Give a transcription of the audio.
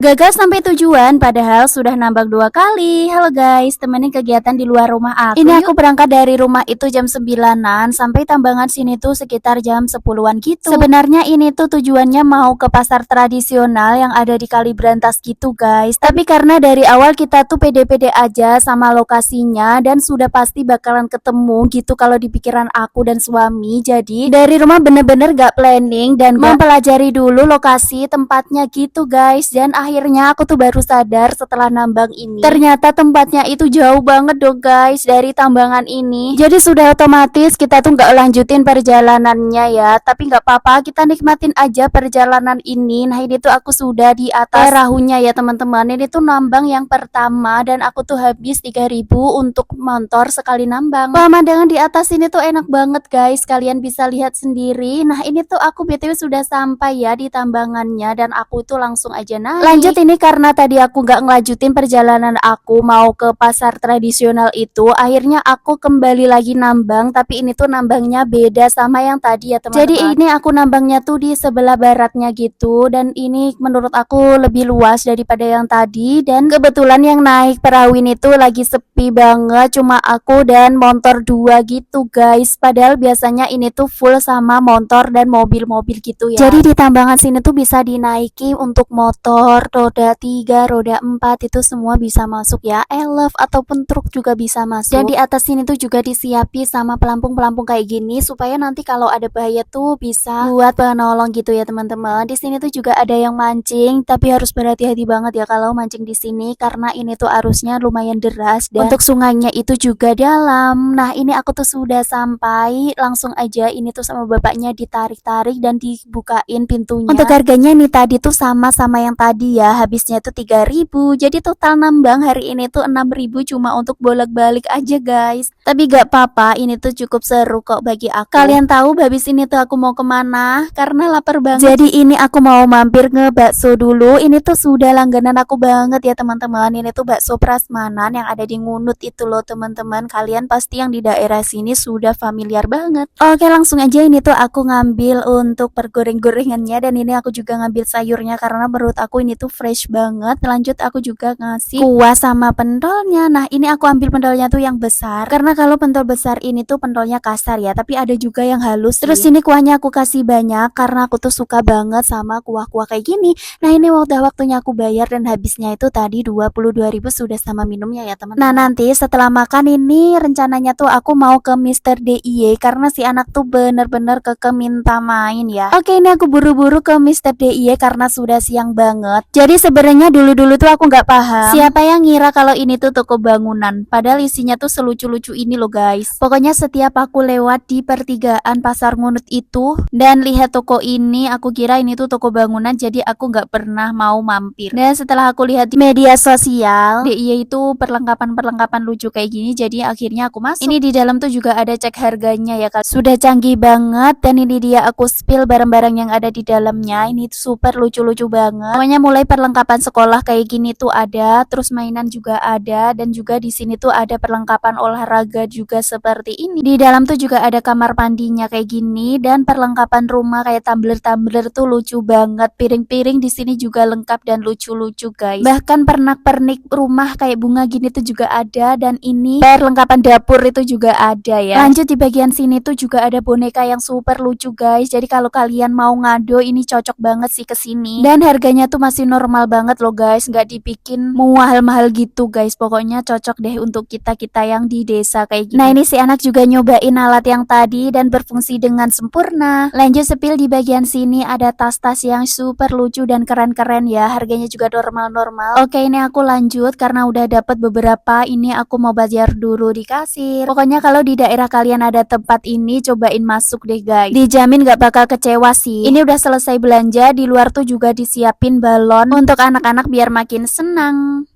Gagal sampai tujuan padahal sudah nambang 2 kali. Halo guys, temenin kegiatan di luar rumah aku. Ini aku berangkat dari rumah itu jam 9-an sampai tambangan sini tuh sekitar jam 10-an gitu. Sebenarnya ini tuh tujuannya mau ke pasar tradisional yang ada di Kalibrantas gitu guys. Tapi karena dari awal kita tuh pede-pede aja sama lokasinya dan sudah pasti bakalan ketemu gitu kalau di pikiran aku dan suami. Jadi dari rumah bener-bener gak planning dan mempelajari dulu lokasi tempatnya gitu guys. Dan akhirnya aku tuh baru sadar setelah nambang ini. Ternyata tempatnya itu jauh banget dong guys dari tambangan ini. Jadi sudah otomatis kita tuh nggak lanjutin perjalanannya ya. Tapi nggak apa-apa, kita nikmatin aja perjalanan ini. Nah ini tuh aku sudah di atas perahunya ya teman-teman. Ini tuh nambang yang pertama dan aku tuh habis 3.000 untuk motor sekali nambang. Pemandangan di atas ini tuh enak banget guys. Kalian bisa lihat sendiri. Nah ini tuh aku BTW sudah sampai ya di tambangannya dan aku tuh langsung aja naik. Lanjut ini karena tadi aku nggak ngelanjutin perjalanan aku mau ke pasar tradisional itu, akhirnya aku kembali lagi nambang, tapi ini tuh nambangnya beda sama yang tadi ya teman-teman. Jadi ini aku nambangnya tuh di sebelah baratnya gitu, dan ini menurut aku lebih luas daripada yang tadi, dan kebetulan yang naik perahu ini tuh lagi sepi banget, cuma aku dan motor 2 gitu guys, padahal biasanya ini tuh full sama motor dan mobil-mobil gitu ya. Jadi di tambangan sini tuh bisa dinaiki untuk motor roda 3, roda 4 itu semua bisa masuk ya. Elf ataupun truk juga bisa masuk. Dan di atas sini tuh juga disiapi sama pelampung-pelampung kayak gini supaya nanti kalau ada bahaya tuh bisa buat penolong gitu ya teman-teman. Di sini tuh juga ada yang mancing, tapi harus berhati-hati banget ya kalau mancing di sini karena ini tuh arusnya lumayan deras dan untuk sungainya itu juga dalam. Nah, ini aku tuh sudah sampai, langsung aja ini tuh sama bapaknya ditarik-tarik dan dibukain pintunya. Untuk harganya nih tadi tuh sama yang tadi ya, habisnya tuh 3.000. Jadi total nambang hari ini tuh 6.000 cuma untuk bolak-balik aja guys. Tapi gak apa-apa, ini tuh cukup seru kok bagi aku. Kalian tahu habis ini tuh aku mau kemana? Karena lapar banget. Jadi ini aku mau mampir ngebakso dulu. Ini tuh sudah langganan aku banget ya teman-teman. Ini tuh bakso Prasmanan yang ada di Ngunut itu loh teman-teman. Kalian pasti yang di daerah sini sudah familiar banget. Oke, langsung aja ini tuh aku ngambil untuk pergoreng-gorengannya dan ini aku juga ngambil sayurnya karena menurut aku ini tuh fresh banget. Lanjut aku juga ngasih kuah sama pentolnya. Nah ini aku ambil pentolnya tuh yang besar karena kalau pentol besar ini tuh pentolnya kasar ya, tapi ada juga yang halus. Terus ini kuahnya aku kasih banyak karena aku tuh suka banget sama kuah-kuah kayak gini. Nah ini udah waktunya aku bayar dan habisnya itu tadi 22.000 sudah sama minumnya ya teman. Nah nanti setelah makan ini rencananya tuh aku mau ke Mr. DIY karena si anak tuh bener-bener keke minta main ya. Oke ini aku buru-buru ke Mr. DIY karena sudah siang banget. Jadi sebenarnya dulu-dulu tuh aku nggak paham siapa yang ngira kalau ini tuh toko bangunan, padahal isinya tuh selucu-lucu ini loh guys. Pokoknya setiap aku lewat di pertigaan pasar Ngunut itu dan lihat toko ini, aku kira ini tuh toko bangunan, jadi aku nggak pernah mau mampir. Dan setelah aku lihat di media sosial DIY itu perlengkapan lucu kayak gini, jadi akhirnya aku masuk. Ini di dalam tuh juga ada cek harganya ya kan, sudah canggih banget. Dan ini dia aku spill barang-barang yang ada di dalamnya. Ini super lucu-lucu banget. Pokoknya mulai perlengkapan sekolah kayak gini tuh ada, terus mainan juga ada, dan juga di sini tuh ada perlengkapan olahraga juga seperti ini. Di dalam tuh juga ada kamar mandinya kayak gini dan perlengkapan rumah kayak tumbler-tumbler tuh lucu banget. Piring-piring di sini juga lengkap dan lucu-lucu guys. Bahkan pernak-pernik rumah kayak bunga gini tuh juga ada, dan ini perlengkapan dapur itu juga ada ya. Lanjut di bagian sini tuh juga ada boneka yang super lucu guys. Jadi kalau kalian mau ngado ini cocok banget sih ke sini. Dan harganya tuh masih normal banget loh guys, nggak dibikin mahal-mahal gitu guys. Pokoknya cocok deh untuk kita-kita yang di desa kayak gini. Nah ini si anak juga nyobain alat yang tadi dan berfungsi dengan sempurna. Lanjut sepil di bagian sini ada tas-tas yang super lucu dan keren-keren ya. Harganya juga normal-normal. Oke ini aku lanjut karena udah dapat beberapa. Ini aku mau bayar dulu di kasir. Pokoknya kalau di daerah kalian ada tempat ini, cobain masuk deh guys. Dijamin gak bakal kecewa sih. Ini udah selesai belanja, di luar tuh juga disiapin balon untuk anak-anak biar makin senang.